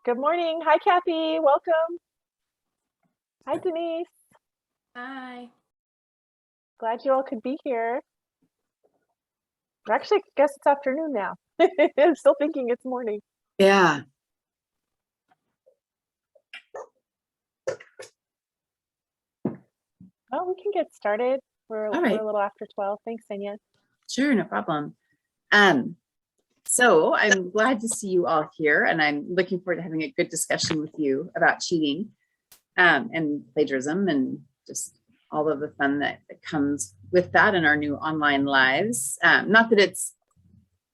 Good morning. Hi, Kathy. Welcome. Hi, Denise. Hi. Glad you all could be here. Actually, I guess it's afternoon now. I'm still thinking it's morning. Yeah. Well, we can get started. We're All right. a little after 12. Thanks, Senya. Sure, no problem. So I'm glad to see you all here, and I'm looking forward to having a good discussion with you about cheating and plagiarism and just all of the fun that comes with that in our new online lives. Not that it's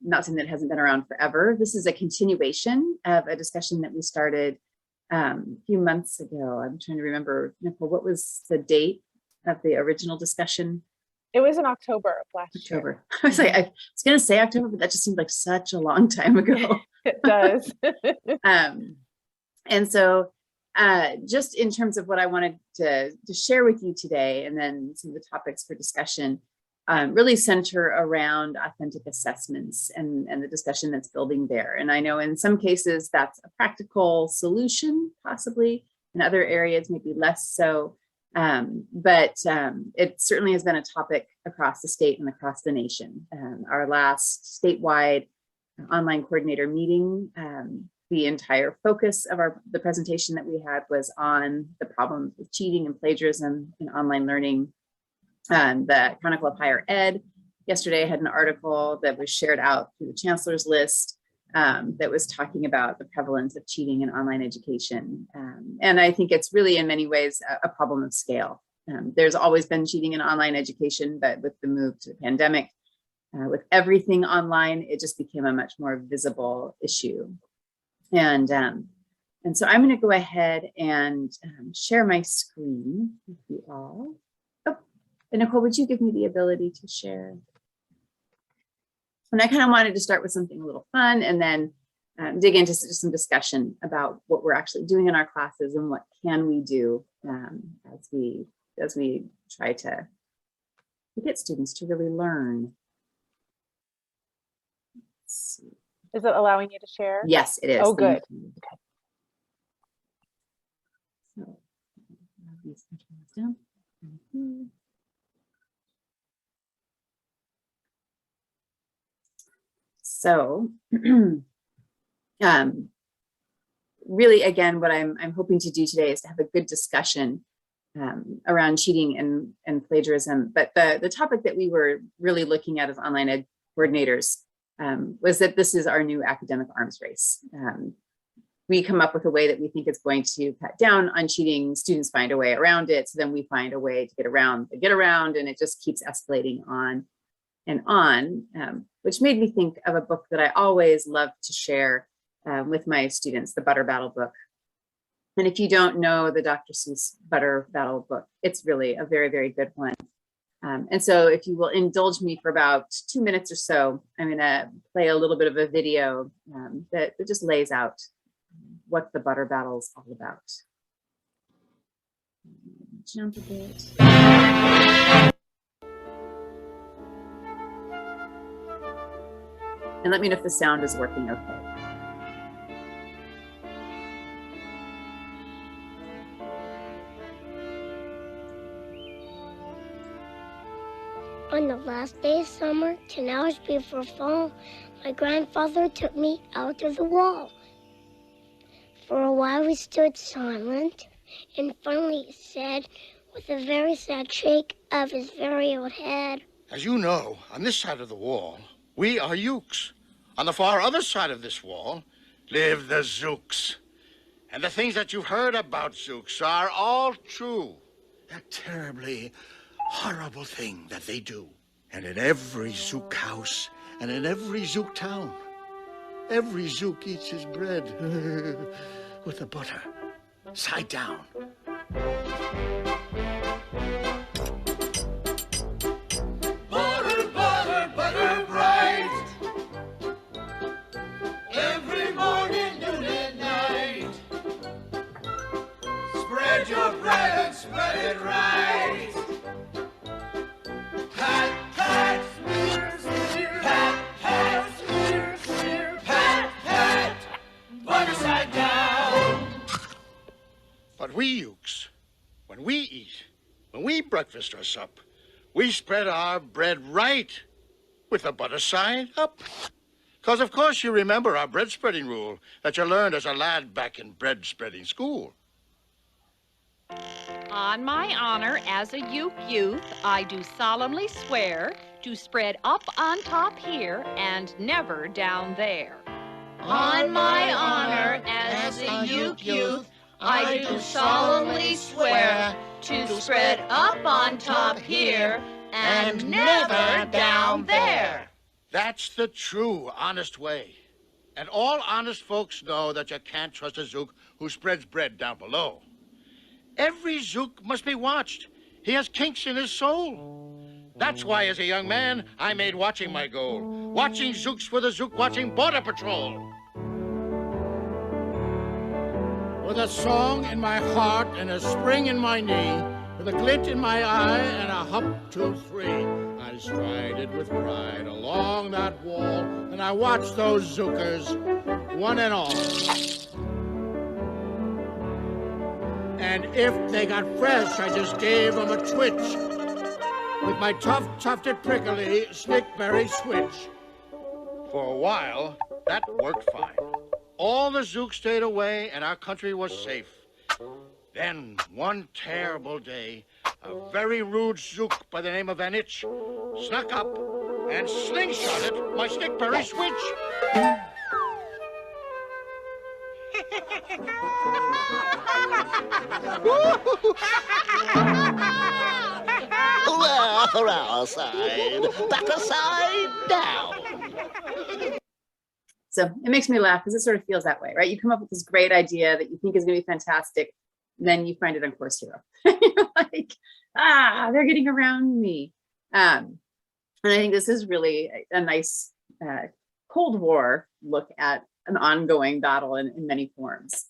not something that hasn't been around forever. This is a continuation of a discussion that we started a few months ago. I'm trying to remember, Nicole, what was the date of the original discussion? It was in October of last year. I was like, I was going to say October, but that just seemed like such a long time ago. It does. And so just in terms of what I wanted to share with you today, and then some of the topics for discussion, really center around authentic assessments and the discussion that's building there. And I know in some cases that's a practical solution, possibly. In other areas, maybe less so. But it certainly has been a topic across the state and across the nation. Our last statewide online coordinator meeting, the entire focus of the presentation that we had was on the problems with cheating and plagiarism in online learning. The Chronicle of Higher Ed yesterday had an article that was shared out through the chancellor's list that was talking about the prevalence of cheating in online education. And I think it's really in many ways a problem of scale. There's always been cheating in online education, but with the move to the pandemic, with everything online, it just became a much more visible issue. And so I'm going to go ahead and share my screen with you all. Oh, and Nicole, would you give me the ability to share? And I kind of wanted to start with something a little fun and then dig into some discussion about what we're actually doing in our classes and what can we do as we try to get students to really learn. Let's see. Is it allowing you to share? Yes, it is. Oh, good. Okay. So, these controls down. So, really, again, what I'm hoping to do today is to have a good discussion around cheating and plagiarism. But the topic that we were really looking at as online ed coordinators was that this is our new academic arms race. We come up with a way that we think is going to cut down on cheating. Students find a way around it. So then we find a way to get around, and it just keeps escalating on and on, which made me think of a book that I always love to share with my students, the Butter Battle book. And if you don't know the Dr. Seuss Butter Battle book, it's really a very, very good one. And so if you will indulge me for about 2 minutes or so, I'm going to play a little bit of a video that just lays out what the Butter Battle is all about. Jump a bit. And let me know if the sound is working okay. On the last day of summer, 10 hours before fall, my grandfather took me out to the wall. For a while we stood silent, and finally he said, with a very sad shake of his very old head, "As you know, on this side of the wall, we are Ukes. On the far other side of this wall live the Zooks. And the things that you've heard about Zooks are all true. That terribly horrible thing that they do. And in every Zook house and in every Zook town, every Zook eats his bread with the butter side down. Butter, butter, butter bright. Every morning, noon, and night. Spread your bread and spread it right. Pat, pat, smear, smear. Pat, pat, smear, smear. Pat, pat, butter side down. we Ukes, when we eat, when we breakfast or sup, we spread our bread right, with the butter side up. 'Cause of course you remember our bread spreading rule that you learned as a lad back in bread spreading school. On my honor as a Uke youth, I do solemnly swear to spread up on top here and never down there. On my honor as a Uke youth, I do solemnly swear to spread up on top here and never down there. That's the true, honest way. And all honest folks know that you can't trust a Zook who spreads bread down below. Every Zook must be watched. He has kinks in his soul. That's why, as a young man, I made watching my goal. Watching Zooks for the Zook watching Border Patrol. With a song in my heart and a spring in my knee, with a glint in my eye and a hop, 2, 3, I strided with pride along that wall, and I watched those Zookers, one and all. And if they got fresh, I just gave them a twitch with my tufted, prickly stickberry switch. For a while, that worked fine. All the Zooks stayed away, and our country was safe. Then, one terrible day, a very rude Zook by the name of Van Itch snuck up and slingshotted my stickberry switch. Hurrah, hurrah, side, back aside, down. So it makes me laugh because it sort of feels that way, right? You come up with this great idea that you think is going to be fantastic, and then you find it on Course Hero. You're like, they're getting around me. And I think this is really a nice Cold War look at an ongoing battle in many forms.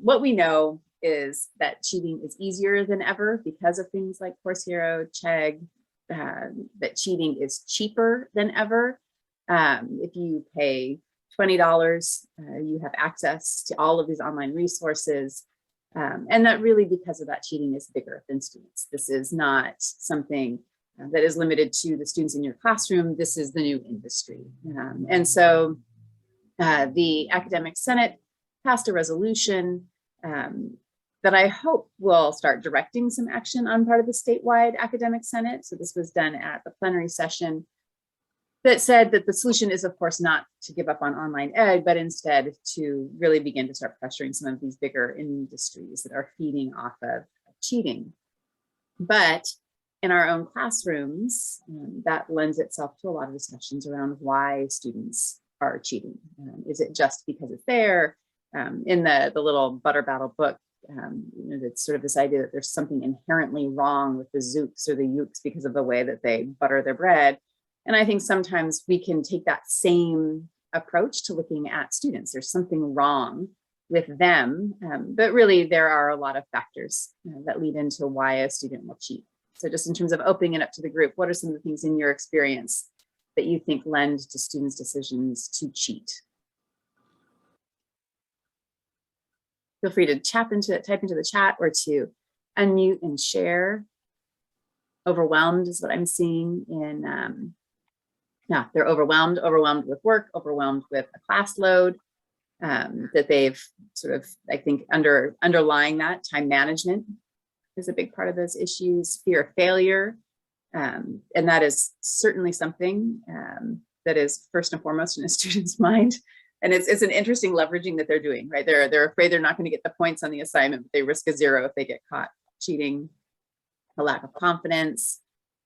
What we know is that cheating is easier than ever because of things like Course Hero, Chegg, that cheating is cheaper than ever. If you pay $20, you have access to all of these online resources. And that really, because of that, cheating is bigger than students. This is not something that is limited to the students in your classroom. This is the new industry. And so the Academic Senate passed a resolution that I hope will start directing some action on part of the statewide Academic Senate. So this was done at the plenary session, that said that the solution is, of course, not to give up on online ed, but instead to really begin to start pressuring some of these bigger industries that are feeding off of cheating. But in our own classrooms, that lends itself to a lot of discussions around why students are cheating. Is it just because it's there? In the little Butter Battle book, it's sort of this idea that there's something inherently wrong with the Zooks or the Ukes because of the way that they butter their bread. And I think sometimes we can take that same approach to looking at students. There's something wrong with them, but really there are a lot of factors that lead into why a student will cheat. So just in terms of opening it up to the group, what are some of the things in your experience that you think lend to students' decisions to cheat? Feel free to type into the chat or to unmute and share. Overwhelmed is what I'm seeing in, they're overwhelmed with work, overwhelmed with a class load, that they've sort of, I think, underlying that, time management is a big part of those issues, fear of failure. And that is certainly something that is first and foremost in a student's mind. And it's an interesting leveraging that they're doing, right? They're afraid they're not going to get the points on the assignment, but they risk a 0 if they get caught cheating. A lack of confidence.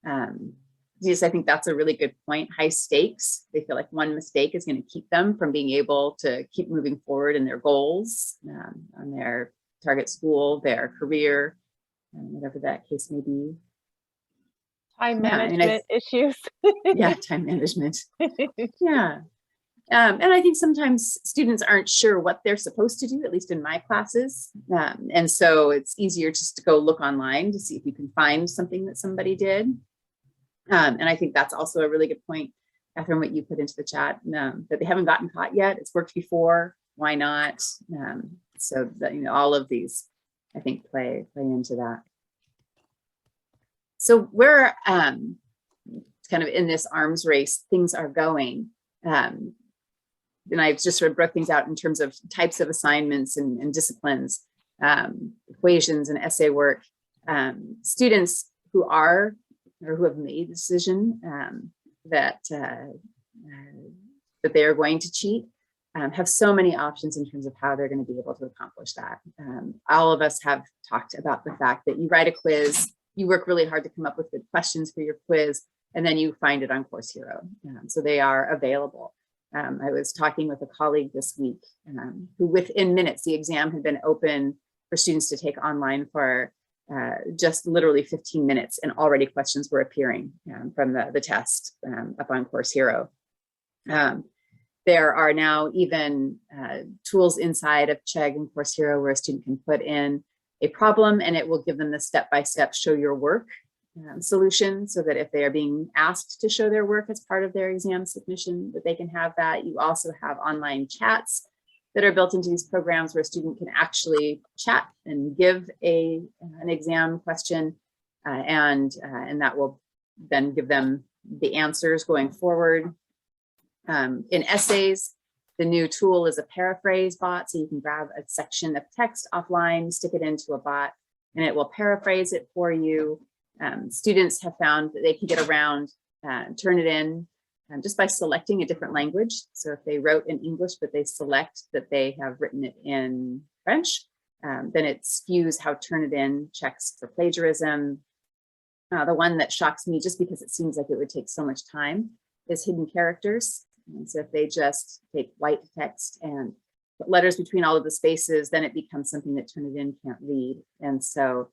I think that's a really good point. High stakes. They feel like one mistake is going to keep them from being able to keep moving forward in their goals, on their target school, their career, whatever that case may be. Time management issues. Yeah, time management. Yeah. And I think sometimes students aren't sure what they're supposed to do, at least in my classes. And so it's easier just to go look online to see if you can find something that somebody did. And I think that's also a really good point, Catherine, what you put into the chat, that they haven't gotten caught yet. It's worked before. Why not? So that, all of these I think play into that. So we're kind of in this arms race, things are going. And I've just sort of broke things out in terms of types of assignments and disciplines, equations and essay work. Students who are or who have made the decision that they are going to cheat have so many options in terms of how they're going to be able to accomplish that. All of us have talked about the fact that you write a quiz, you work really hard to come up with good questions for your quiz, and then you find it on Course Hero. So they are available. I was talking with a colleague this week who within minutes, the exam had been open for students to take online for just literally 15 minutes, and already questions were appearing from the test up on Course Hero. There are now even tools inside of Chegg and Course Hero where a student can put in a problem and it will give them the step-by-step show your work solution, so that if they are being asked to show their work as part of their exam submission, that they can have that. You also have online chats that are built into these programs where a student can actually chat and give an exam question, and that will then give them the answers going forward. In essays, the new tool is a paraphrase bot, so you can grab a section of text offline, stick it into a bot, and it will paraphrase it for you. Students have found that they can get around, turn it in just by selecting a different language. So if they wrote in English, but they select that they have written it in French, then it skews how Turnitin checks for plagiarism. The one that shocks me, just because it seems like it would take so much time, is hidden characters. And so if they just take white text and put letters between all of the spaces, then it becomes something that Turnitin can't read. And so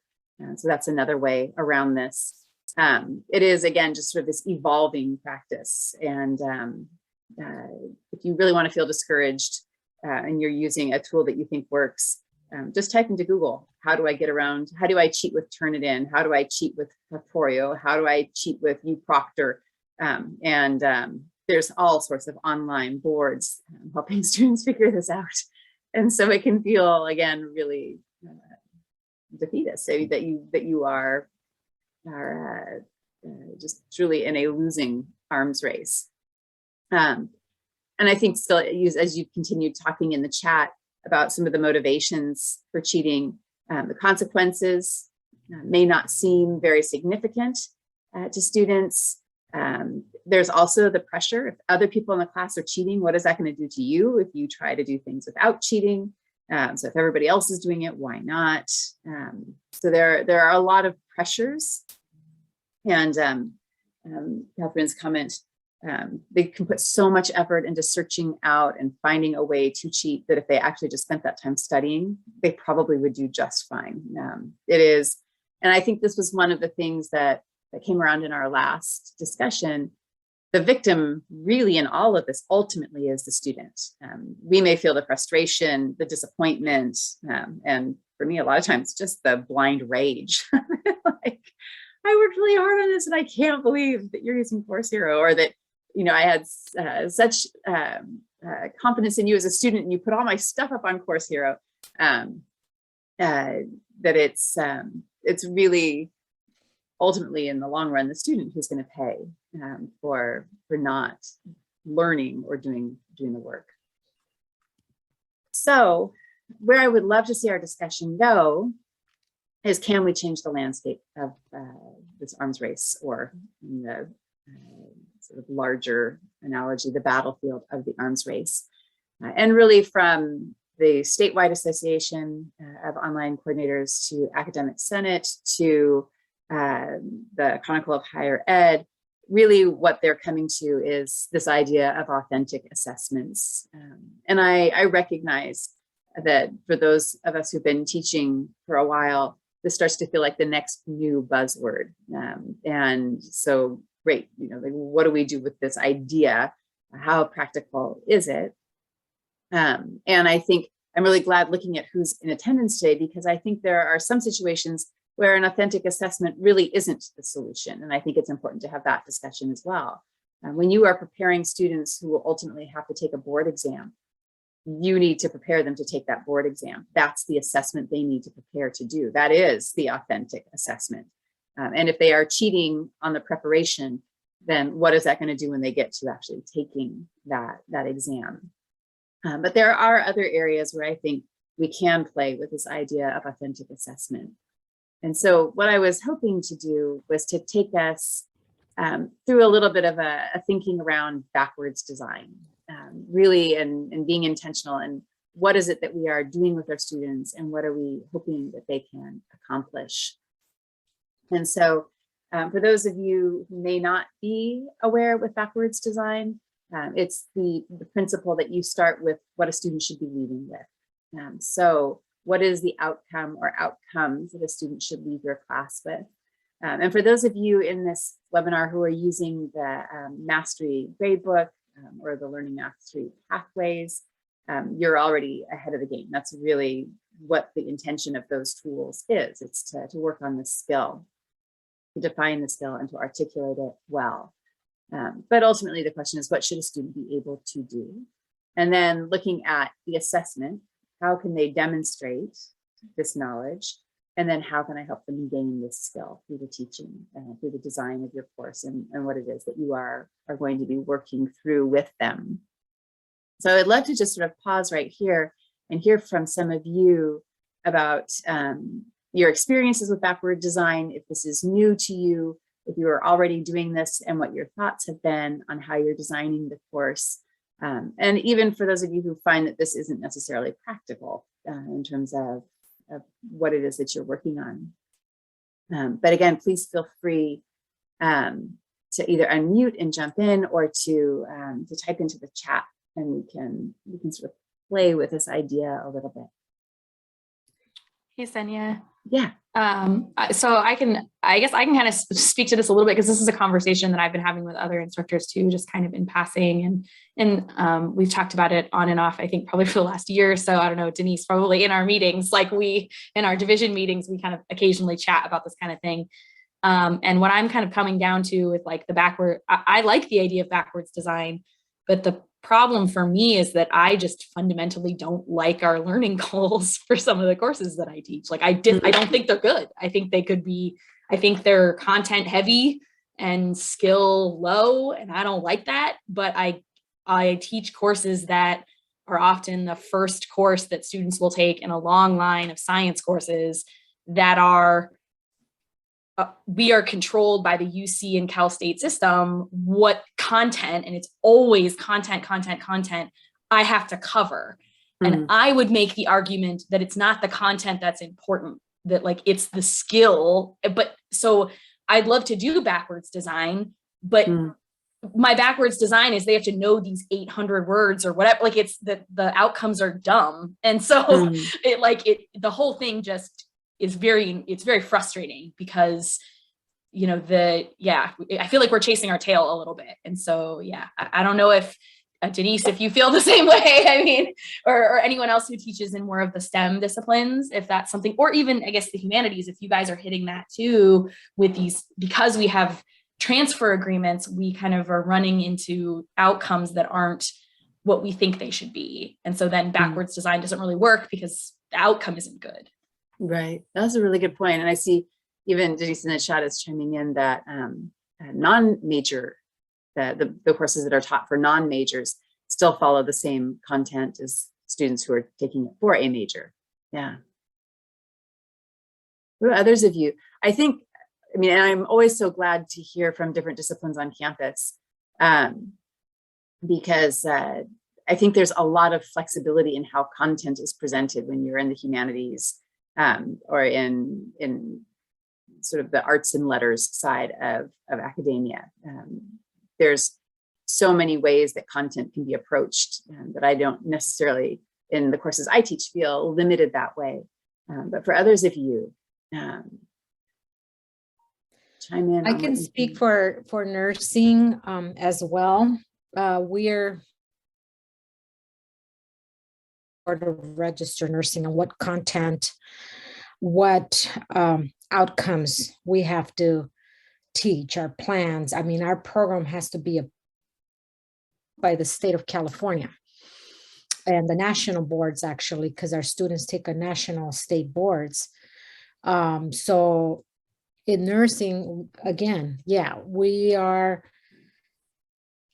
that's another way around this. It is, again, just sort of this evolving practice. And if you really want to feel discouraged and you're using a tool that you think works, just type into Google, how do I get around? How do I cheat with Turnitin? How do I cheat with Factorio? How do I cheat with uProctor? There's all sorts of online boards helping students figure this out. And so it can feel, again, really defeatist, so that you are just truly in a losing arms race. And I think still, as you continued talking in the chat about some of the motivations for cheating, the consequences may not seem very significant to students. There's also the pressure. If other people in the class are cheating, what is that going to do to you if you try to do things without cheating? So if everybody else is doing it, why not? So there are a lot of pressures. And Catherine's comment, they can put so much effort into searching out and finding a way to cheat that if they actually just spent that time studying, they probably would do just fine. It is, and I think this was one of the things that came around in our last discussion. The victim really in all of this ultimately is the student. We may feel the frustration, the disappointment, and for me, a lot of times just the blind rage. Like, I worked really hard on this and I can't believe that you're using Course Hero, or that, I had such confidence in you as a student and you put all my stuff up on Course Hero, that it's really ultimately in the long run, the student who's going to pay for not learning or doing the work. So where I would love to see our discussion go is, can we change the landscape of this arms race, or in the sort of larger analogy, the battlefield of the arms race? And really from the statewide association of online coordinators to Academic Senate to the Chronicle of Higher Ed, really what they're coming to is this idea of authentic assessments. And I recognize that for those of us who've been teaching for a while, this starts to feel like the next new buzzword. And so great, like, what do we do with this idea? How practical is it? And I think I'm really glad looking at who's in attendance today, because I think there are some situations where an authentic assessment really isn't the solution. And I think it's important to have that discussion as well. When you are preparing students who will ultimately have to take a board exam, you need to prepare them to take that board exam. That's the assessment they need to prepare to do. That is the authentic assessment. And if they are cheating on the preparation, then what is that going to do when they get to actually taking that exam? But there are other areas where I think we can play with this idea of authentic assessment. And so what I was hoping to do was to take us through a little bit of a thinking around backwards design, really, and being intentional, and what is it that we are doing with our students, and what are we hoping that they can accomplish. And so for those of you who may not be aware with backwards design, it's the principle that you start with what a student should be leaving with. So what is the outcome or outcomes that a student should leave your class with? And for those of you in this webinar who are using the Mastery Gradebook or the Learning Mastery Pathways, you're already ahead of the game. That's really what the intention of those tools is. It's to work on the skill, to define the skill, and to articulate it well. But ultimately the question is, what should a student be able to do? And then looking at the assessment, how can they demonstrate this knowledge? And then how can I help them gain this skill through the teaching, through the design of your course, and what it is that you are going to be working through with them. So I'd love to just sort of pause right here and hear from some of you about your experiences with backward design, if this is new to you, if you are already doing this, and what your thoughts have been on how you're designing the course. And even for those of you who find that this isn't necessarily practical in terms of what it is that you're working on. But again, please feel free to either unmute and jump in, or to type into the chat, and we can sort of play with this idea a little bit. Hey, Senya. Yeah. So I guess I can kind of speak to this a little bit, because this is a conversation that I've been having with other instructors too, just kind of in passing, and we've talked about it on and off, I think probably for the last year or so. I don't know, Denise, probably in our meetings, like in our division meetings, we kind of occasionally chat about this kind of thing. And what I'm kind of coming down to with like the backward, I like the idea of backwards design, but the problem for me is that I just fundamentally don't like our learning goals for some of the courses that I teach. Like I don't think they're good. I think they're content heavy and skill low, and I don't like that. But I teach courses that are often the first course that students will take in a long line of science courses that are we are controlled by the UC and Cal State system, what content, and it's always content, I have to cover. And I would make the argument that it's not the content that's important, that like it's the skill. But so I'd love to do backwards design, but my backwards design is they have to know these 800 words or whatever, like it's the outcomes are dumb. And so the whole thing just is it's very frustrating, because you know I feel like we're chasing our tail a little bit. And so I don't know if Denise, if you feel the same way, I mean, or anyone else who teaches in more of the STEM disciplines, if that's something, or even I guess the humanities, if you guys are hitting that too with these, because we have transfer agreements, we kind of are running into outcomes that aren't what we think they should be. And so then backwards design doesn't really work because the outcome isn't good. Right. That's a really good point. And I see even Denise in the chat is chiming in that non-major, the courses that are taught for non-majors still follow the same content as students who are taking it for a major. Yeah. What are others of you? I mean, and I'm always so glad to hear from different disciplines on campus, because I think there's a lot of flexibility in how content is presented when you're in the humanities or in sort of the arts and letters side of academia. There's so many ways that content can be approached that I don't necessarily, in the courses I teach, feel limited that way. But for others of you, chime in. I can speak for nursing as well. We're to register nursing and what content, what outcomes we have to teach, our plans. I mean, our program has to be by the state of California. and the national boards, actually, because our students take a national state boards. So in nursing, again, yeah, we are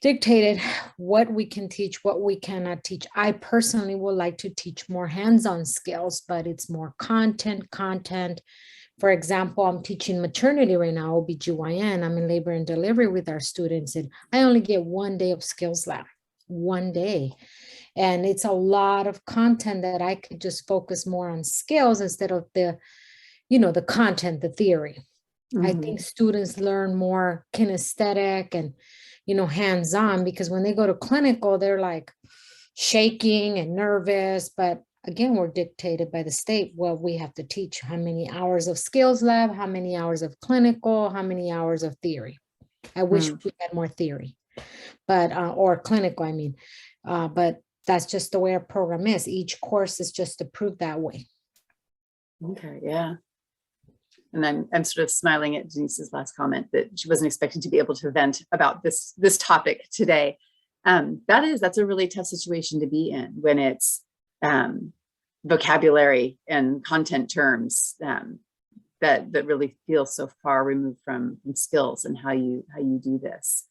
dictated what we can teach, what we cannot teach. I personally would like to teach more hands-on skills, but it's more content. For example, I'm teaching maternity right now, OBGYN. I'm in labor and delivery with our students, and I only get 1 day of skills lab, 1 day. And it's a lot of content that I could just focus more on skills instead of the content, the theory. I think students learn more kinesthetic and, hands-on, because when they go to clinical, they're like shaking and nervous. But again, we're dictated by the state what we have to teach, how many hours of skills lab, how many hours of clinical, how many hours of theory. I wish we had more theory, but, or clinical, I mean, but that's just the way our program is. Each course is just approved that way. Okay, yeah. And I'm sort of smiling at Denise's last comment that she wasn't expecting to be able to vent about this topic today. That's a really tough situation to be in when it's vocabulary and content terms that really feel so far removed from skills and how you do this.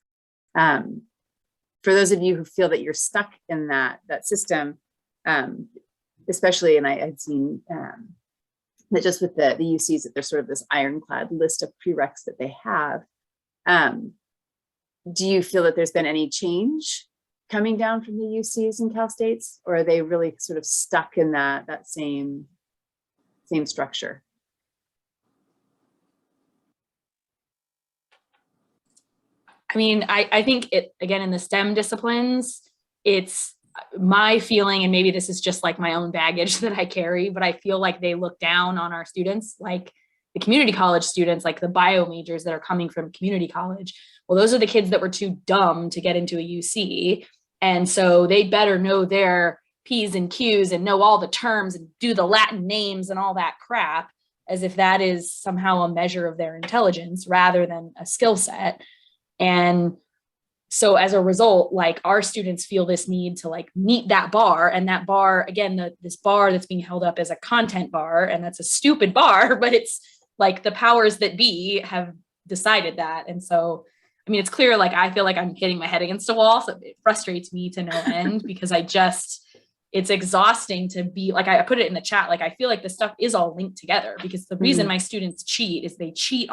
For those of you who feel that you're stuck in that system, especially, and I'd seen that just with the UCs, that there's sort of this ironclad list of prereqs that they have. Do you feel that there's been any change coming down from the UCs and Cal States, or are they really sort of stuck in that same structure? I mean, I think it, again, in the STEM disciplines, it's my feeling, and maybe this is just like my own baggage that I carry, but I feel like they look down on our students, like the community college students, like the bio majors that are coming from community college. Well, those are the kids that were too dumb to get into a UC. And so they better know their P's and Q's and know all the terms and do the Latin names and all that crap, as if that is somehow a measure of their intelligence rather than a skill set. And so as a result, like our students feel this need to like meet that bar, and that bar, again, this bar that's being held up as a content bar, and that's a stupid bar, but it's like the powers that be have decided that. And so, I mean, it's clear, like, I feel like I'm hitting my head against a wall. So it frustrates me to no end because it's exhausting to be like, I put it in the chat. Like, I feel like this stuff is all linked together, because the reason my students cheat is they cheat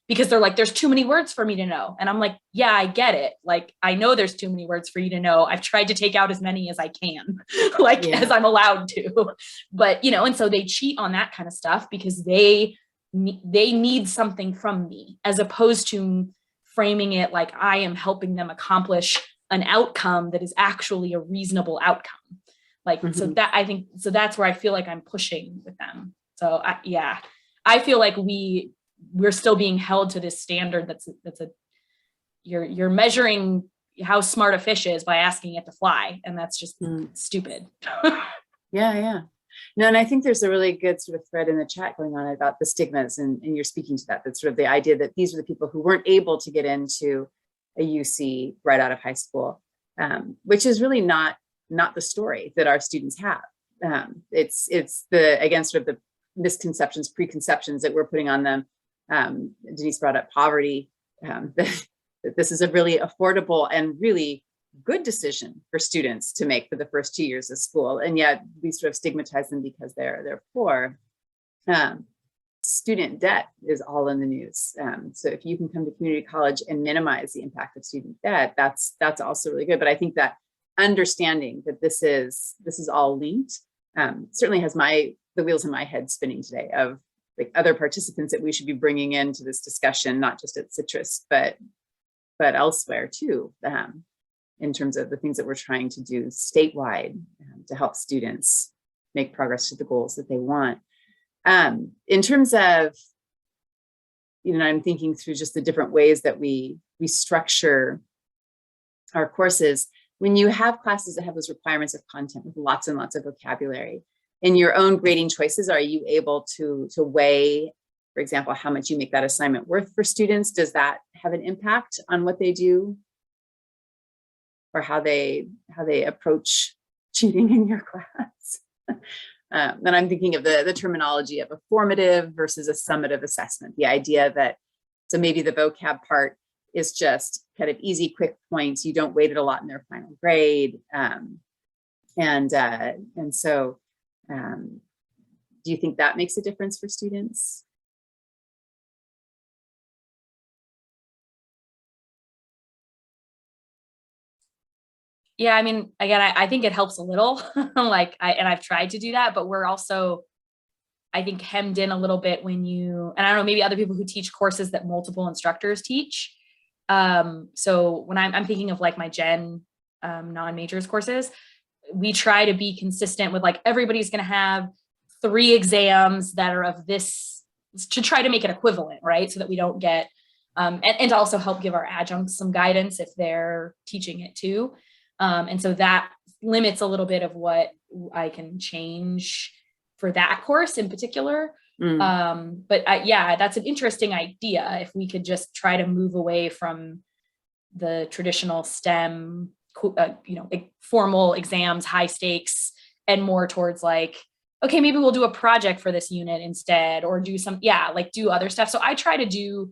because they're like, there's too many words for me to know. And I'm like, yeah, I get it. Like, I know there's too many words for you to know. I've tried to take out as many as I can, as I'm allowed to. But, and so they cheat on that kind of stuff because they need something from me, as opposed to framing it like I am helping them accomplish an outcome that is actually a reasonable outcome. Like, so that I think, so that's where I feel like I'm pushing with them. So I feel like we're still being held to this standard you're measuring how smart a fish is by asking it to fly, and that's just stupid. Yeah. No, and I think there's a really good sort of thread in the chat going on about the stigmas, and you're speaking to that. That's sort of the idea that these are the people who weren't able to get into a UC right out of high school, which is really not the story that our students have. It's the, again, sort of the misconceptions, preconceptions that we're putting on them. Denise brought up poverty, that this is a really affordable and really good decision for students to make for the first 2 years of school. And yet we sort of stigmatize them because they're poor. Student debt is all in the news. So if you can come to community college and minimize the impact of student debt, that's also really good. But I think that understanding that this is all linked certainly has the wheels in my head spinning today of like other participants that we should be bringing into this discussion, not just at Citrus, but elsewhere too, in terms of the things that we're trying to do statewide to help students make progress to the goals that they want. In terms of, I'm thinking through just the different ways that we structure our courses. When you have classes that have those requirements of content with lots and lots of vocabulary, in your own grading choices, are you able to weigh, for example, how much you make that assignment worth for students? Does that have an impact on what they do, or how they approach cheating in your class. Then I'm thinking of the terminology of a formative versus a summative assessment. The idea that, so maybe the vocab part is just kind of easy, quick points. You don't weight it a lot in their final grade. And so do you think that makes a difference for students? Yeah, I mean, again, I think it helps a little, like, and I've tried to do that, but we're also, I think, hemmed in a little bit when you, and I don't know, maybe other people who teach courses that multiple instructors teach. So when I'm thinking of like my gen non-majors courses, we try to be consistent with like, everybody's going to have 3 exams that are of this, to try to make it equivalent, right? So that we don't get, and to also help give our adjuncts some guidance if they're teaching it too. And so that limits a little bit of what I can change for that course in particular. But yeah, that's an interesting idea. If we could just try to move away from the traditional STEM, formal exams, high stakes, and more towards like, okay, maybe we'll do a project for this unit instead, or do some, like do other stuff. So I try to do,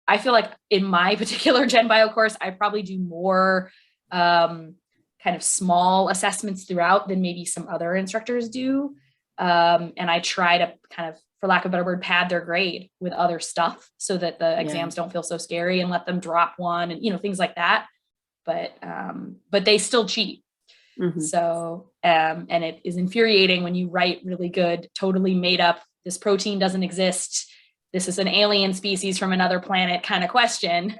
I feel like in my particular Gen Bio course, I probably do more kind of small assessments throughout than maybe some other instructors do. And I try to kind of, for lack of a better word, pad their grade with other stuff so that the exams don't feel so scary, and let them drop one and, things like that. But they still cheat. So, and it is infuriating when you write really good, totally made up, this protein doesn't exist, this is an alien species from another planet kind of question.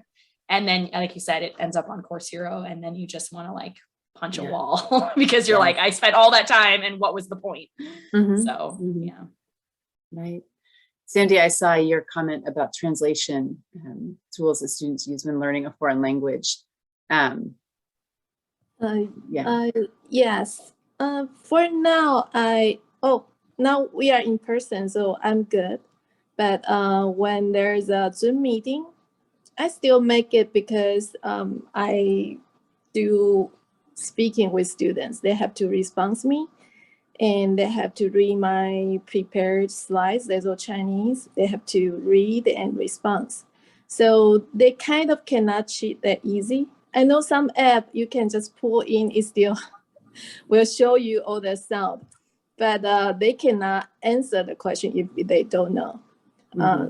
And then, like you said, it ends up on Course Hero, and then you just want to like punch a wall because you're like, I spent all that time and what was the point? So, yeah. Right. Sandy, I saw your comment about translation tools that students use when learning a foreign language. Yes. For now, now we are in person, so I'm good. But when there's a Zoom meeting, I still make it because I do speaking with students. They have to respond to me, and they have to read my prepared slides. There's all Chinese. They have to read and respond. So they kind of cannot cheat that easy. I know some app you can just pull in, it still will show you all the sound, but they cannot answer the question if they don't know.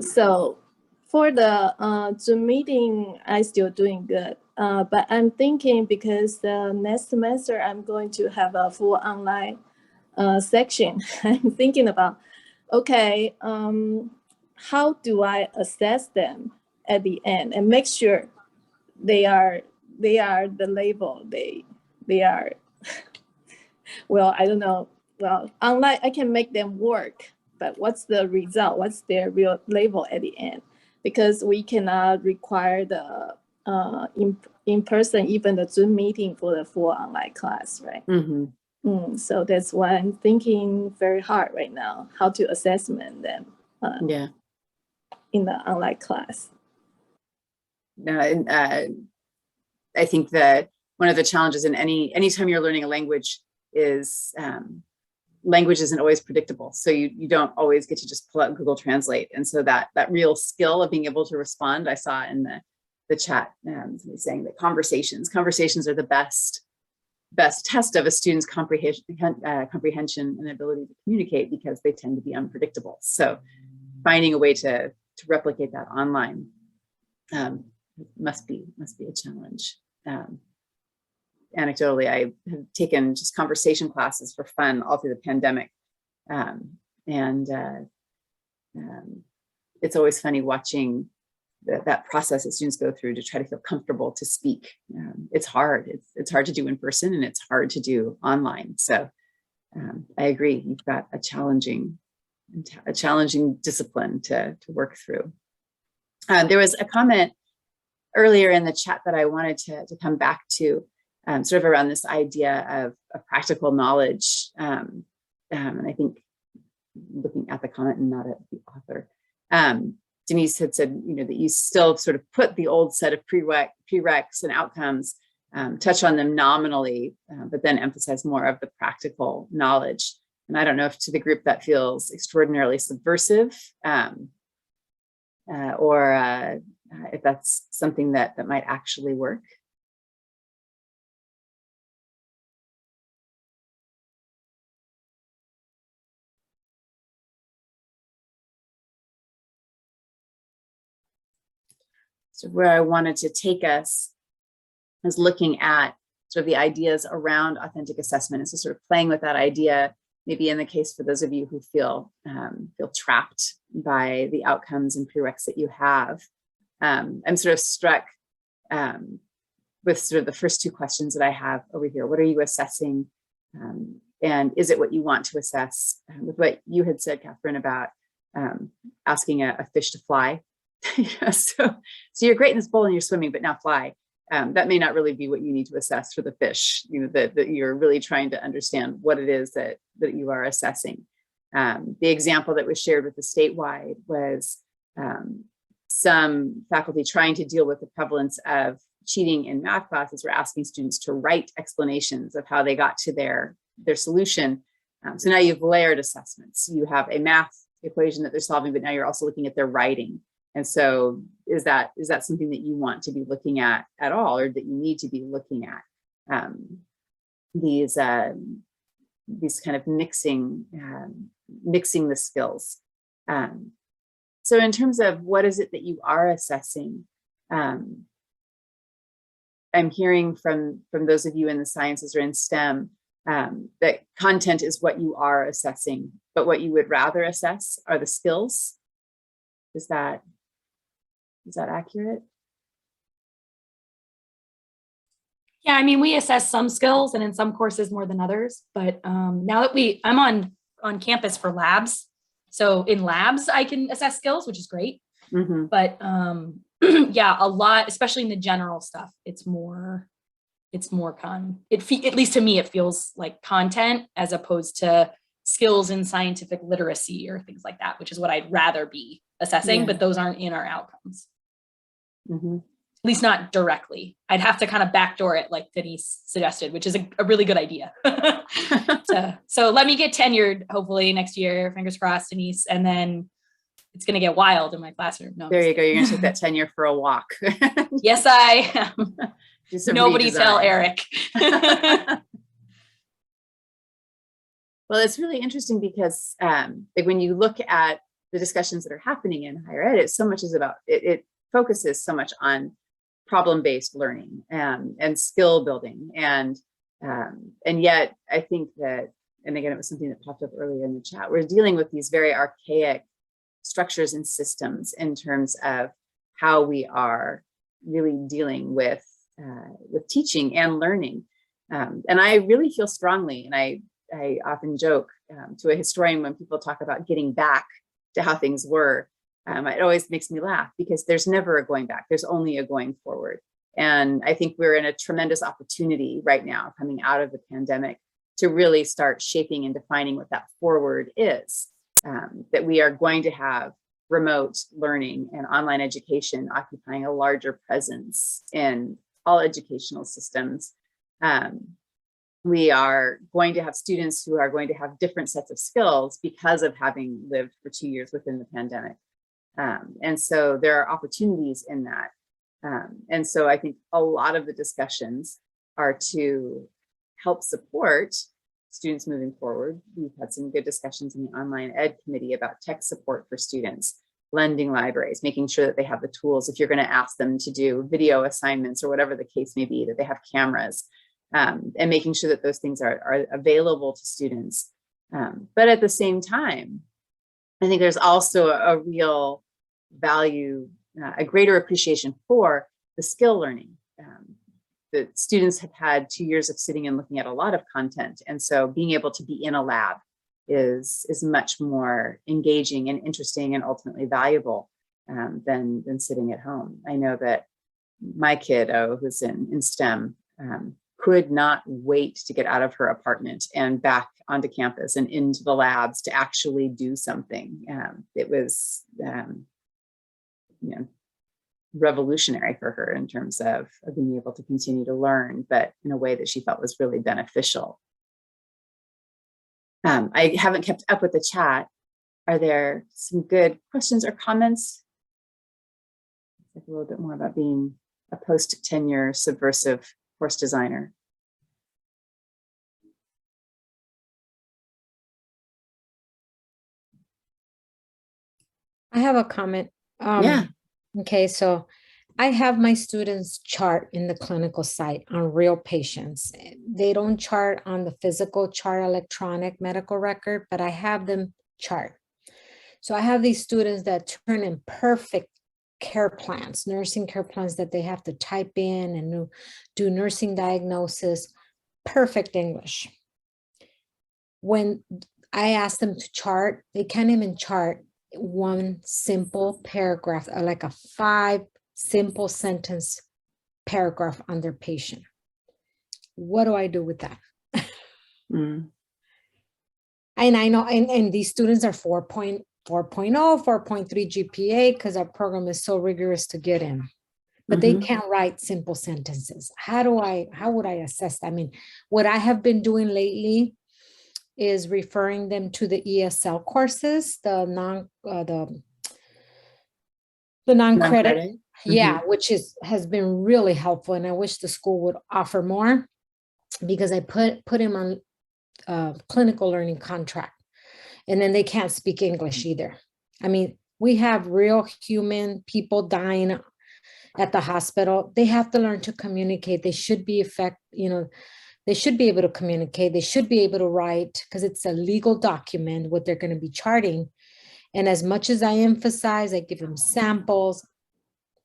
So for the Zoom meeting, I still doing good. But I'm thinking, because the next semester I'm going to have a full online section. I'm thinking about, okay, how do I assess them at the end and make sure they are the label they are. Well, I don't know. Well, online I can make them work, but what's the result? What's their real label at the end? Because we cannot require the in person, even the Zoom meeting for the full online class, right? So that's why I'm thinking very hard right now, how to assessment them in the online class. I think that one of the challenges in anytime you're learning a language is language isn't always predictable. So you don't always get to just pull out Google Translate. And so that real skill of being able to respond, I saw in the chat, somebody saying that conversations are the best test of a student's comprehension and ability to communicate, because they tend to be unpredictable. So finding a way to replicate that online must be a challenge. Anecdotally, I have taken just conversation classes for fun all through the pandemic. It's always funny watching that process that students go through to try to feel comfortable to speak. It's hard. It's hard to do in person, and it's hard to do online. So I agree. You've got a challenging discipline to work through. There was a comment earlier in the chat that I wanted to come back to, sort of around this idea of practical knowledge. And I think, looking at the comment and not at the author, Denise had said, that you still sort of put the old set of prereqs and outcomes touch on them nominally, but then emphasize more of the practical knowledge. And I don't know if to the group that feels extraordinarily subversive, or if that's something that might actually work. So where I wanted to take us is looking at sort of the ideas around authentic assessment, and so sort of playing with that idea, maybe in the case for those of you who feel trapped by the outcomes and prereqs that you have. I'm sort of struck with sort of the first two questions that I have over here. What are you assessing? And is it what you want to assess? With what you had said, Catherine, about asking a fish to fly. So you're great in this bowl and you're swimming, but now fly. That may not really be what you need to assess for the fish, that you're really trying to understand what it is that you are assessing. The example that was shared with the statewide was some faculty trying to deal with the prevalence of cheating in math classes were asking students to write explanations of how they got to their solution. So now you've layered assessments. You have a math equation that they're solving, but now you're also looking at their writing. And so is that something that you want to be looking at all, or that you need to be looking at? These kind of mixing the skills. So in terms of what is it that you are assessing, I'm hearing from those of you in the sciences or in STEM that content is what you are assessing, but what you would rather assess are the skills. Is that accurate? Yeah, I mean, we assess some skills and in some courses more than others, but now that I'm on campus for labs. So in labs, I can assess skills, which is great. Mm-hmm. But yeah, a lot, especially in the general stuff, it's more at least to me, it feels like content as opposed to skills in scientific literacy or things like that, which is what I'd rather be assessing, but those aren't in our outcomes. Mm-hmm. At least not directly. I'd have to kind of backdoor it like Denise suggested, which is a really good idea. So let me get tenured, hopefully next year, fingers crossed, Denise, and then it's going to get wild in my classroom. No, there you go. You're going to take that tenure for a walk. Yes, I am. Nobody tell Eric. Well, it's really interesting because like when you look at the discussions that are happening in higher ed, it's so much is about, it focuses so much on problem-based learning and skill building. And yet I think that, and again, it was something that popped up earlier in the chat, we're dealing with these very archaic structures and systems in terms of how we are really dealing with teaching and learning. And I really feel strongly, and I often joke to a historian when people talk about getting back to how things were, it always makes me laugh because there's never a going back. There's only a going forward. And I think we're in a tremendous opportunity right now coming out of the pandemic to really start shaping and defining what that forward is, that we are going to have remote learning and online education occupying a larger presence in all educational systems. We are going to have students who are going to have different sets of skills because of having lived for 2 years within the pandemic. And so there are opportunities in that. And so I think a lot of the discussions are to help support students moving forward. We've had some good discussions in the online ed committee about tech support for students, lending libraries, making sure that they have the tools if you're going to ask them to do video assignments or whatever the case may be, that they have cameras, and making sure that those things are available to students. But at the same time, I think there's also a real value, a greater appreciation for the skill learning. The students have had 2 years of sitting and looking at a lot of content. And so being able to be in a lab is much more engaging and interesting and ultimately valuable than sitting at home. I know that my kiddo who's in STEM could not wait to get out of her apartment and back onto campus and into the labs to actually do something. It was, revolutionary for her in terms of being able to continue to learn, but in a way that she felt was really beneficial. I haven't kept up with the chat. Are there some good questions or comments? A little bit more about being a post-tenure subversive course designer. I have a comment. Yeah. Okay, so I have my students chart in the clinical site on real patients. They don't chart on the physical chart, electronic medical record, but I have them chart. So I have these students that turn in perfect care plans, nursing care plans that they have to type in and do nursing diagnosis, perfect English. When I ask them to chart, they can't even chart one simple paragraph, like a 5 simple sentence paragraph on their patient. What do I do with that? Mm. And I know, and these students are 4.0, 4.3 GPA because our program is so rigorous to get in. But they can't write simple sentences. How would I assess that? I mean, what I have been doing lately is referring them to the ESL courses, the non-credit, yeah, which has been really helpful. And I wish the school would offer more, because I put him on clinical learning contract, and then they can't speak English either. I mean, we have real human people dying at the hospital. They have to learn to communicate. They should be they should be able to communicate. They should be able to write, because it's a legal document, what they're going to be charting. And as much as I emphasize, I give them samples.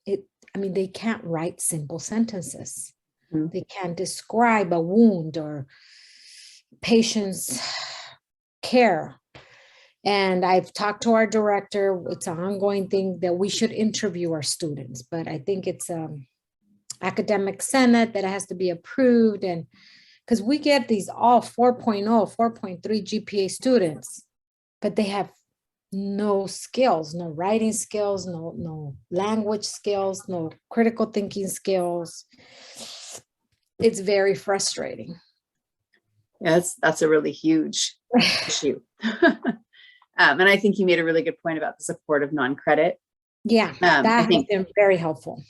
I mean, they can't write simple sentences. They can't describe a wound or patient's care. And I've talked to our director. It's an ongoing thing that we should interview our students, but I think it's academic senate that has to be approved. And because we get these all 4.0, 4.3 GPA students, but they have no skills, no writing skills, no language skills, no critical thinking skills. It's very frustrating. Yes, that's a really huge issue. And I think you made a really good point about the support of non-credit. Yeah, that has been very helpful.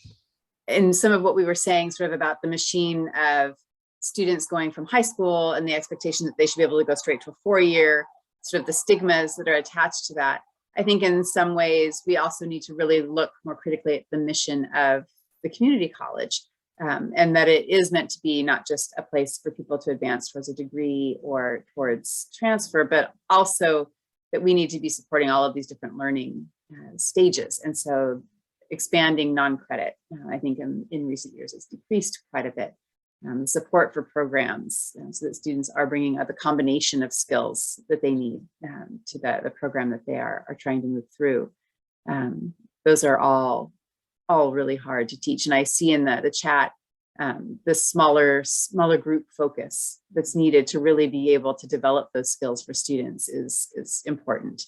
And some of what we were saying sort of about the machine of students going from high school and the expectation that they should be able to go straight to a 4-year, sort of the stigmas that are attached to that. I think in some ways, we also need to really look more critically at the mission of the community college, and that it is meant to be not just a place for people to advance towards a degree or towards transfer, but also that we need to be supporting all of these different learning stages. And so expanding non-credit, I think in recent years, has decreased quite a bit. Support for programs so that students are bringing up a combination of skills that they need to the program that they are trying to move through. Those are all really hard to teach. And I see in the chat, the smaller group focus that's needed to really be able to develop those skills for students is important.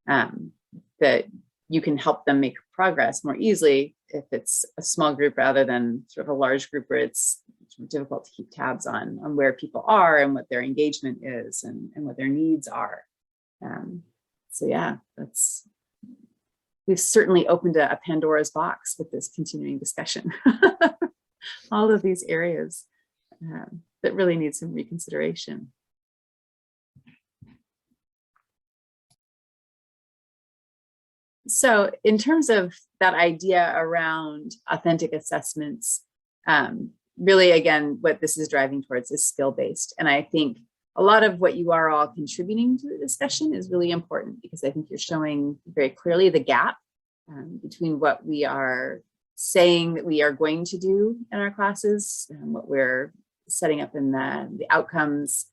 That you can help them make progress more easily if it's a small group rather than sort of a large group where it's difficult to keep tabs on where people are and what their engagement is and what their needs are. So yeah, we've certainly opened a Pandora's box with this continuing discussion. All of these areas that really need some reconsideration. So in terms of that idea around authentic assessments, really, again, what this is driving towards is skill-based. And I think a lot of what you are all contributing to the discussion is really important, because I think you're showing very clearly the gap between what we are saying that we are going to do in our classes and what we're setting up in the outcomes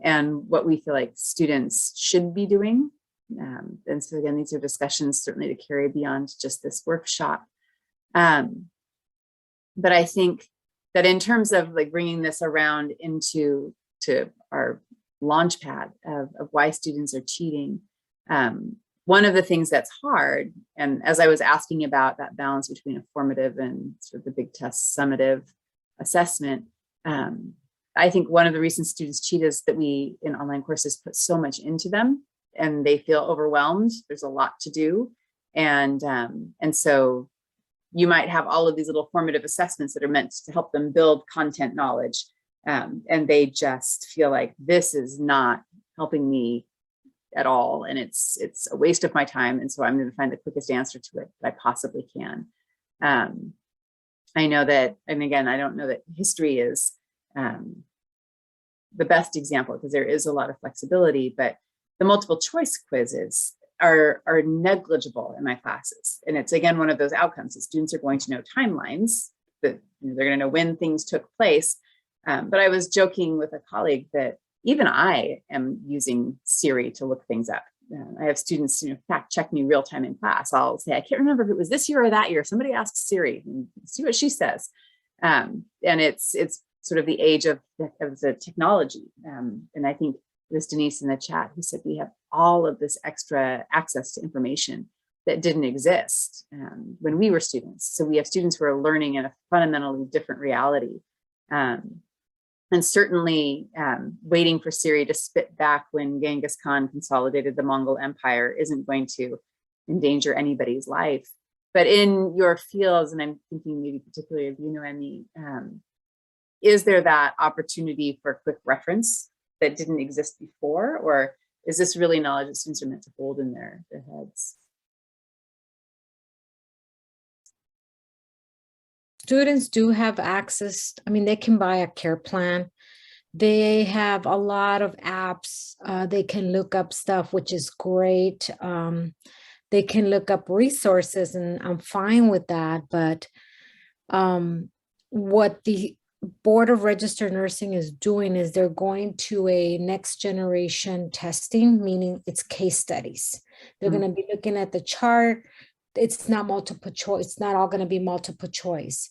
and what we feel like students should be doing. And so again, these are discussions certainly to carry beyond just this workshop. But I think that in terms of like bringing this around into our launch pad of why students are cheating, one of the things that's hard, and as I was asking about that balance between a formative and sort of the big test summative assessment, I think one of the reasons students cheat is that we in online courses put so much into them and they feel overwhelmed. There's a lot to do. And so you might have all of these little formative assessments that are meant to help them build content knowledge. And they just feel like this is not helping me at all. And it's a waste of my time. And so I'm going to find the quickest answer to it that I possibly can. I know that, and again, I don't know that history is the best example because there is a lot of flexibility, but the multiple choice quizzes are negligible in my classes. And it's, again, one of those outcomes that students are going to know timelines, that they're going to know when things took place. But I was joking with a colleague that even I am using Siri to look things up. I have students, fact check me real time in class. I'll say, I can't remember if it was this year or that year. Somebody asks Siri and see what she says. And it's sort of the age of the technology. And I think it was Denise in the chat who said we have all of this extra access to information that didn't exist when we were students. So we have students who are learning in a fundamentally different reality. And certainly waiting for Siri to spit back when Genghis Khan consolidated the Mongol Empire isn't going to endanger anybody's life. But in your fields, and I'm thinking maybe particularly of you, Noemi, is there that opportunity for quick reference that didn't exist before? Or is this really knowledge that students are meant to hold in their heads? Students do have access. I mean, they can buy a care plan. They have a lot of apps. They can look up stuff, which is great. They can look up resources, and I'm fine with that. But what the Board of Registered Nursing is doing is they're going to a next generation testing, meaning it's case studies. They're going to be looking at the chart. It's not multiple choice. It's not all going to be multiple choice.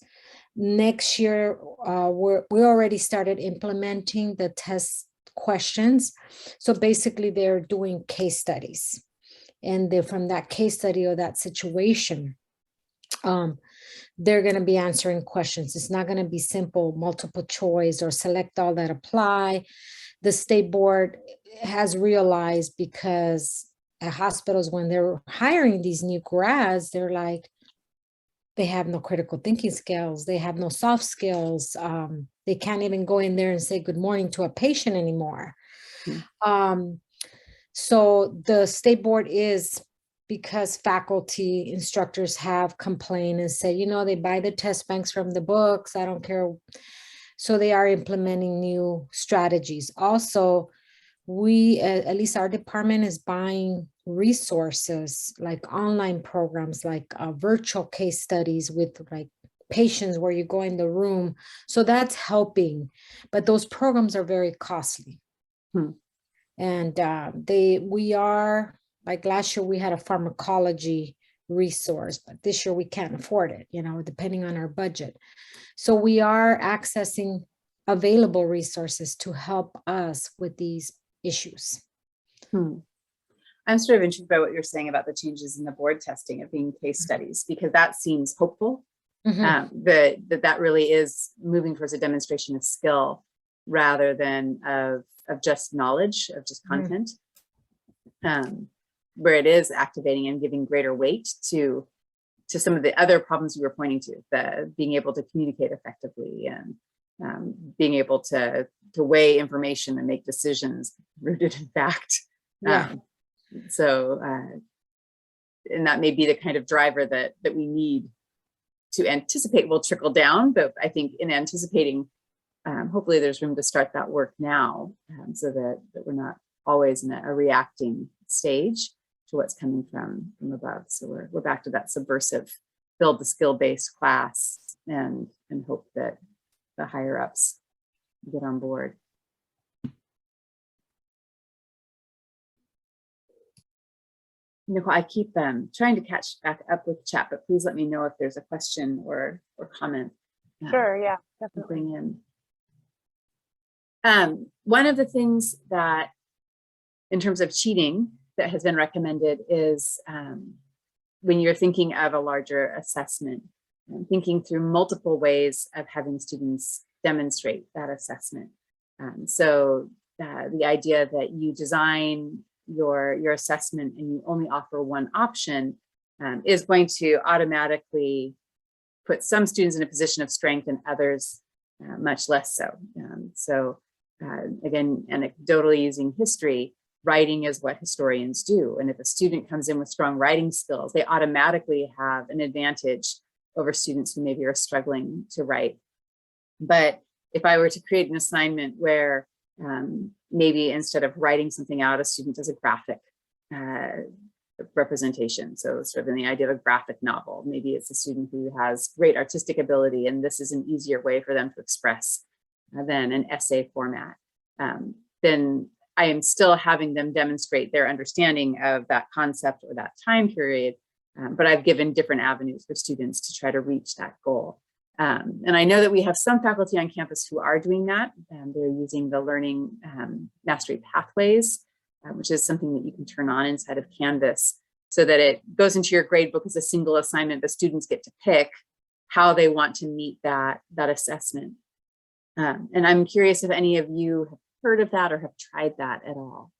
Next year, we already started implementing the test questions. So basically, they're doing case studies, and they're from that case study or that situation, they're going to be answering questions. It's not going to be simple multiple choice or select all that apply. The state board has realized, because at hospitals, when they're hiring these new grads, they're like, they have no critical thinking skills. They have no soft skills. They can't even go in there and say good morning to a patient anymore. So the state board is, because faculty instructors have complained and say, they buy the test banks from the books. I don't care. So they are implementing new strategies. Also, we, at least our department, is buying resources like online programs, like virtual case studies with like patients where you go in the room. So that's helping, but those programs are very costly. And we are, like last year we had a pharmacology resource, but this year we can't afford it, depending on our budget. So we are accessing available resources to help us with these issues. I'm sort of intrigued by what you're saying about the changes in the board testing of being case studies, because that seems hopeful. That really is moving towards a demonstration of skill rather than of just knowledge, of just content, where it is activating and giving greater weight to some of the other problems you were pointing to, the being able to communicate effectively and being able to weigh information and make decisions rooted in fact. And that may be the kind of driver that we need to anticipate will trickle down. But I think in anticipating, hopefully there's room to start that work now, so that we're not always in a reacting stage to what's coming from above. So we're back to that subversive, build the skill-based class and hope that the higher ups get on board. Nicole, I keep trying to catch back up with chat, but please let me know if there's a question or comment. Sure, yeah, definitely. Bring in. One of the things that, in terms of cheating, that has been recommended is when you're thinking of a larger assessment, thinking through multiple ways of having students demonstrate that assessment. So the idea that you design your assessment and you only offer one option is going to automatically put some students in a position of strength and others much less so. Again, anecdotally using history, writing is what historians do. And if a student comes in with strong writing skills, they automatically have an advantage over students who maybe are struggling to write. But if I were to create an assignment where maybe instead of writing something out, a student does a graphic representation. So sort of in the idea of a graphic novel, maybe it's a student who has great artistic ability and this is an easier way for them to express than an essay format. Then I am still having them demonstrate their understanding of that concept or that time period, but I've given different avenues for students to try to reach that goal. And I know that we have some faculty on campus who are doing that. They're using the learning mastery pathways, which is something that you can turn on inside of Canvas so that it goes into your grade book as a single assignment. The students get to pick how they want to meet that assessment. And I'm curious if any of you have heard of that or have tried that at all.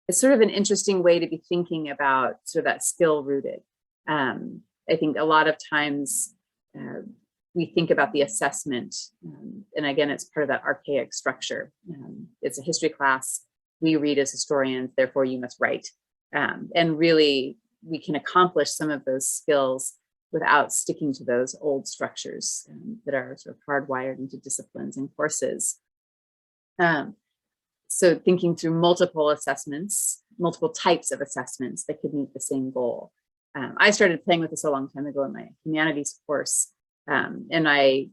It's sort of an interesting way to be thinking about sort of that skill rooted. I think a lot of times we think about the assessment, and again, it's part of that archaic structure. It's a history class. We read as historians, therefore you must write. And really, we can accomplish some of those skills without sticking to those old structures that are sort of hardwired into disciplines and courses. So thinking through multiple assessments, multiple types of assessments that could meet the same goal. I started playing with this a long time ago in my humanities course, and I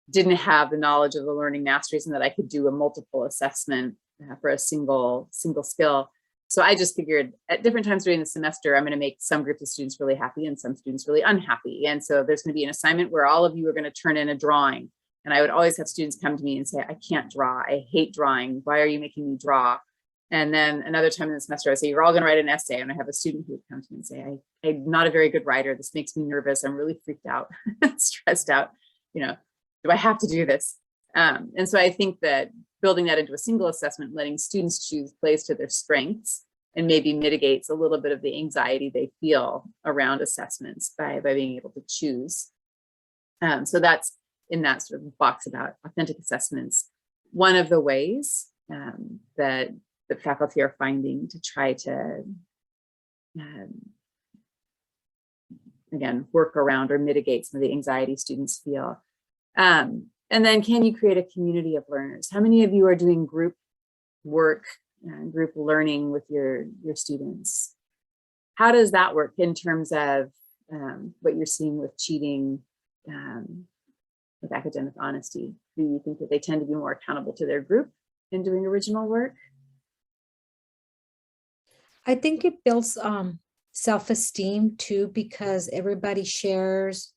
didn't have the knowledge of the learning masteries and that I could do a multiple assessment for a single skill. So I just figured at different times during the semester, I'm going to make some groups of students really happy and some students really unhappy. And so there's going to be an assignment where all of you are going to turn in a drawing. And I would always have students come to me and say, I can't draw. I hate drawing. Why are you making me draw? And then another time in the semester, I say, you're all going to write an essay. And I have a student who would come to me and say, I'm not a very good writer. This makes me nervous. I'm really freaked out, stressed out. You know, do I have to do this? And so I think that building that into a single assessment, letting students choose plays to their strengths and maybe mitigates a little bit of the anxiety they feel around assessments by being able to choose. So that's in that sort of box about authentic assessments. One of the ways that the faculty are finding to try to, again, work around or mitigate some of the anxiety students feel. And then can you create a community of learners? How many of you are doing group work, group learning with your students? How does that work in terms of what you're seeing with cheating, with academic honesty? Do you think that they tend to be more accountable to their group in doing original work? I think it builds self-esteem too, because everybody shares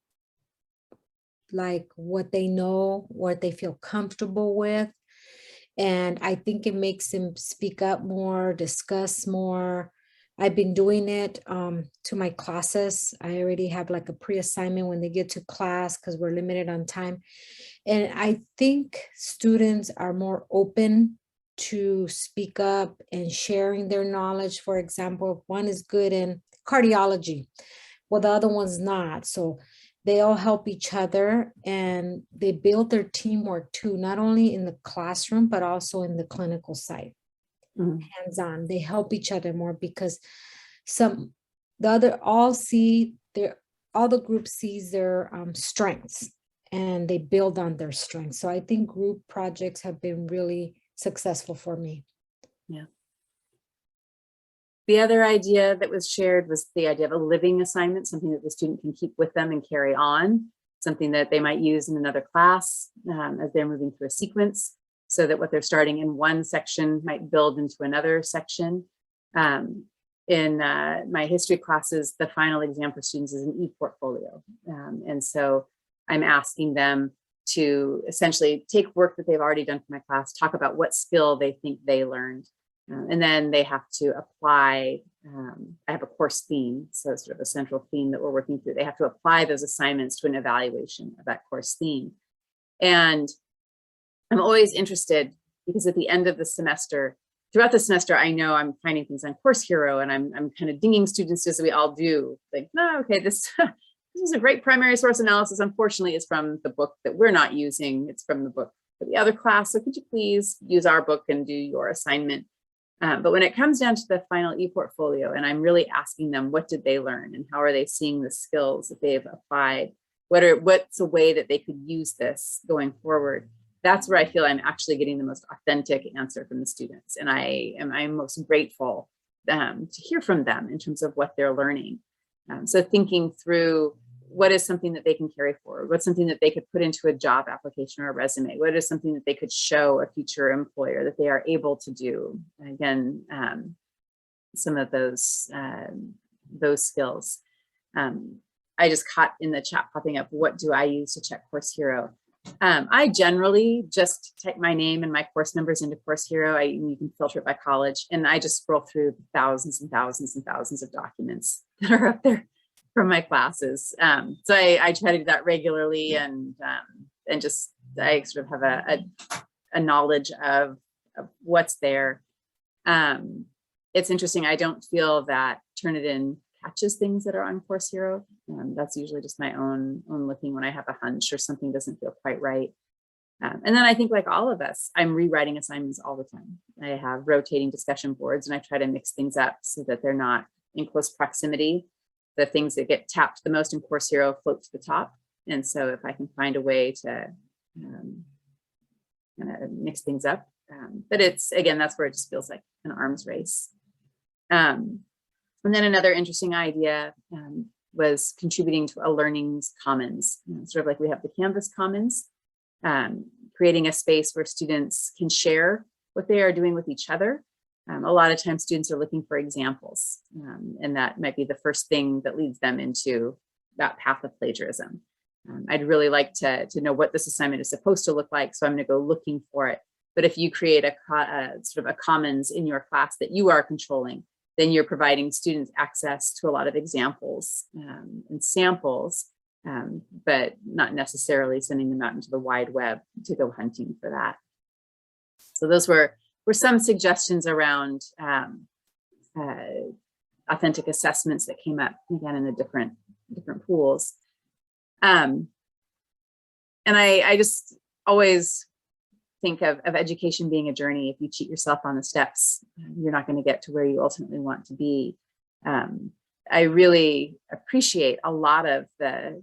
like what they know, what they feel comfortable with. And I think it makes them speak up more, discuss more. I've been doing it to my classes. I already have like a pre-assignment when they get to class because we're limited on time. And I think students are more open to speak up and sharing their knowledge. For example, if one is good in cardiology, well, the other one's not. So they all help each other and they build their teamwork too, not only in the classroom, but also in the clinical side. Hands-on, they help each other more because all the group sees their strengths and they build on their strengths. So I think group projects have been really successful for me. Yeah. The other idea that was shared was the idea of a living assignment, something that the student can keep with them and carry on, something that they might use in another class as they're moving through a sequence, so that what they're starting in one section might build into another section. In my history classes, the final exam for students is an e-portfolio. And so I'm asking them to essentially take work that they've already done for my class, talk about what skill they think they learned, and then they have to apply. I have a course theme, so sort of a central theme that we're working through. They have to apply those assignments to an evaluation of that course theme. And I'm always interested because at the end of the semester, throughout the semester, I know I'm finding things on Course Hero, and I'm kind of dinging students as we all do. Like, no, okay, this is a great primary source analysis. Unfortunately, it's from the book that we're not using. It's from the book for the other class. So could you please use our book and do your assignment? But when it comes down to the final e-portfolio, and I'm really asking them, what did they learn and how are they seeing the skills that they've applied? What's a way that they could use this going forward? That's where I feel I'm actually getting the most authentic answer from the students. And I'm most grateful to hear from them in terms of what they're learning. So thinking through what is something that they can carry forward, what's something that they could put into a job application or a resume, what is something that they could show a future employer that they are able to do. Again, some of those skills. I just caught in the chat popping up, what do I use to check Course Hero? I generally just type my name and my course numbers into Course Hero. You can filter it by college, and I just scroll through thousands and thousands and thousands of documents that are up there from my classes. So I try to do that regularly, and just I sort of have a knowledge of what's there. It's interesting. I don't feel that Turnitin catches things that are on Course Hero. That's usually just my own looking when I have a hunch or something doesn't feel quite right. And then I think, like all of us, I'm rewriting assignments all the time. I have rotating discussion boards, and I try to mix things up so that they're not in close proximity. The things that get tapped the most in Course Hero float to the top. And so if I can find a way to kind of mix things up, but it's, again, that's where it just feels like an arms race. And then another interesting idea was contributing to a learnings commons, sort of like we have the Canvas Commons, creating a space where students can share what they are doing with each other. A lot of times students are looking for examples, and that might be the first thing that leads them into that path of plagiarism. I'd really like to know what this assignment is supposed to look like, so I'm going to go looking for it. But if you create a sort of a commons in your class that you are controlling, then you're providing students access to a lot of examples and samples, but not necessarily sending them out into the wide web to go hunting for that. So those were some suggestions around authentic assessments that came up again in the different pools. And I just always think of education being a journey. If you cheat yourself on the steps, you're not going to get to where you ultimately want to be. I really appreciate a lot of the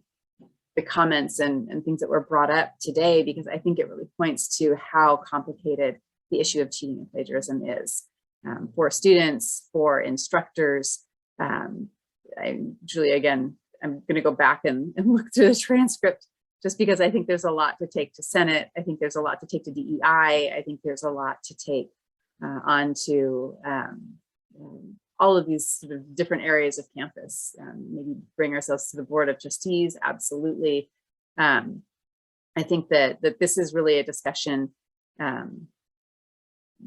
comments and things that were brought up today, because I think it really points to how complicated the issue of cheating and plagiarism is for students, for instructors. Julie, again, I'm going to go back and look through the transcript, just because I think there's a lot to take to Senate. I think there's a lot to take to DEI. I think there's a lot to take onto all of these sort of different areas of campus. Maybe bring ourselves to the Board of Trustees, absolutely. I think that this is really a discussion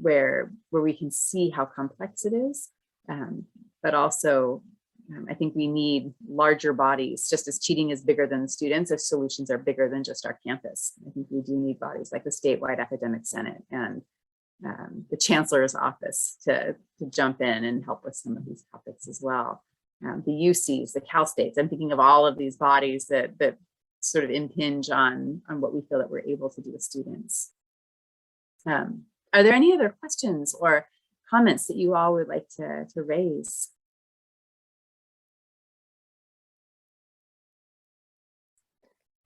where we can see how complex it is, but also I think we need larger bodies. Just as cheating is bigger than the students, if solutions are bigger than just our campus, I think we do need bodies like the statewide academic senate and the chancellor's office to jump in and help with some of these topics as well. The UCs, the Cal States. I'm thinking of all of these bodies that sort of impinge on what we feel that we're able to do with students. Are there any other questions or comments that you all would like to raise?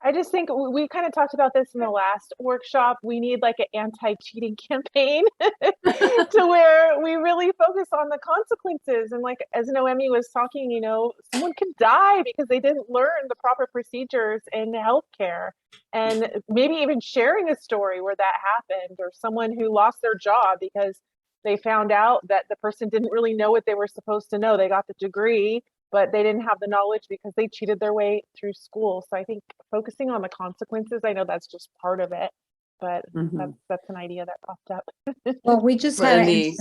I just think we kind of talked about this in the last workshop. We need like an anti-cheating campaign to where we really focus on the consequences. And like, as Noemi was talking, you know, someone could die because they didn't learn the proper procedures in healthcare. And maybe even sharing a story where that happened, or someone who lost their job because they found out that the person didn't really know what they were supposed to know. They got the degree, but they didn't have the knowledge because they cheated their way through school. So I think focusing on the consequences, I know that's just part of it, but that's an idea that popped up. Well, we just had an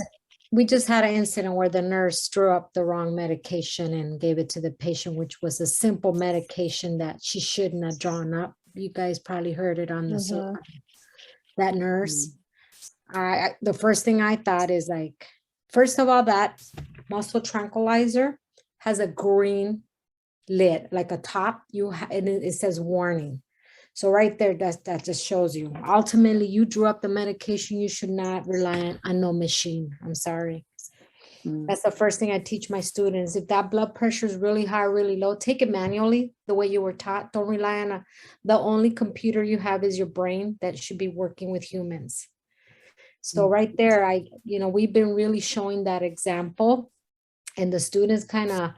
Well, incident where the nurse drew up the wrong medication and gave it to the patient, which was a simple medication that she shouldn't have drawn up. You guys probably heard it on the that nurse. The first thing I thought is like, first of all, that muscle tranquilizer has a green lid, like a top. And it says warning. So right there, that just shows you. Ultimately, you drew up the medication. You should not rely on no machine. I'm sorry. That's the first thing I teach my students. If that blood pressure is really high, really low, take it manually the way you were taught. Don't rely on the only computer you have is your brain that should be working with humans. So right there, we've been really showing that example, and the students kind of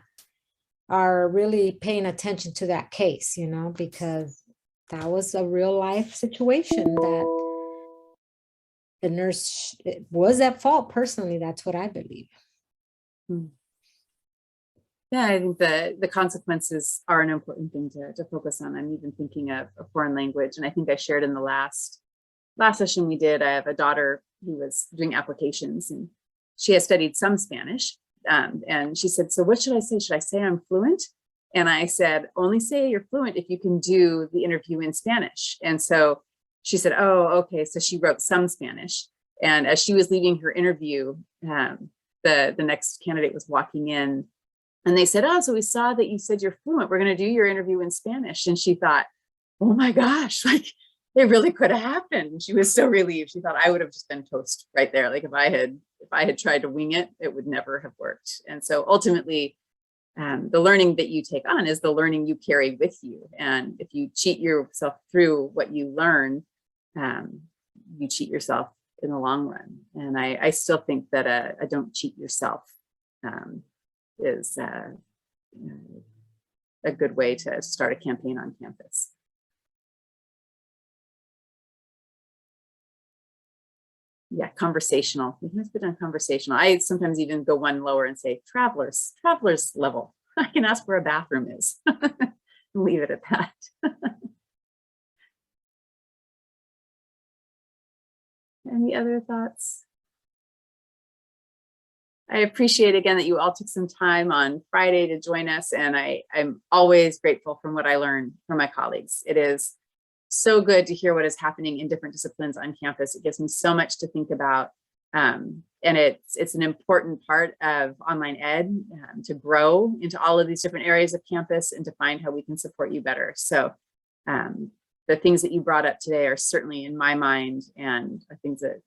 are really paying attention to that case, because that was a real life situation that the nurse was at fault. Personally, that's what I believe. Yeah, I think the consequences are an important thing to focus on. I'm even thinking of a foreign language, and I think I shared in the last session we did. I have a daughter who was doing applications, and she has studied some Spanish. And she said, "So what should I say? Should I say I'm fluent?" And I said, "Only say you're fluent if you can do the interview in Spanish." And so she said, "Oh, okay." So she wrote some Spanish. And as she was leaving her interview, the next candidate was walking in, and they said, "Oh, so we saw that you said you're fluent. We're going to do your interview in Spanish." And she thought, "Oh my gosh, like it really could have happened." She was so relieved. She thought I would have just been toast right there. Like if I had tried to wing it, it would never have worked. And so ultimately, the learning that you take on is the learning you carry with you. And if you cheat yourself through what you learn, you cheat yourself in the long run. And I still think that a don't cheat yourself is a good way to start a campaign on campus. Yeah, conversational. We must put on conversational. I sometimes even go one lower and say travelers level. I can ask where a bathroom is. Leave it at that. Any other thoughts? I appreciate again that you all took some time on Friday to join us, and I'm always grateful from what I learned from my colleagues. It is so good to hear what is happening in different disciplines on campus. It gives me so much to think about, and it's an important part of online ed to grow into all of these different areas of campus and to find how we can support you better. So the things that you brought up today are certainly in my mind and are things that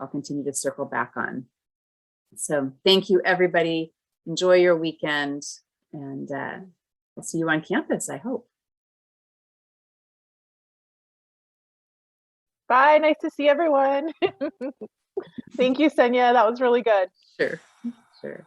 I'll continue to circle back on. So thank you, everybody. Enjoy your weekend, and I'll see you on campus, I hope. Bye. Nice to see everyone. Thank you, Senya. That was really good. Sure.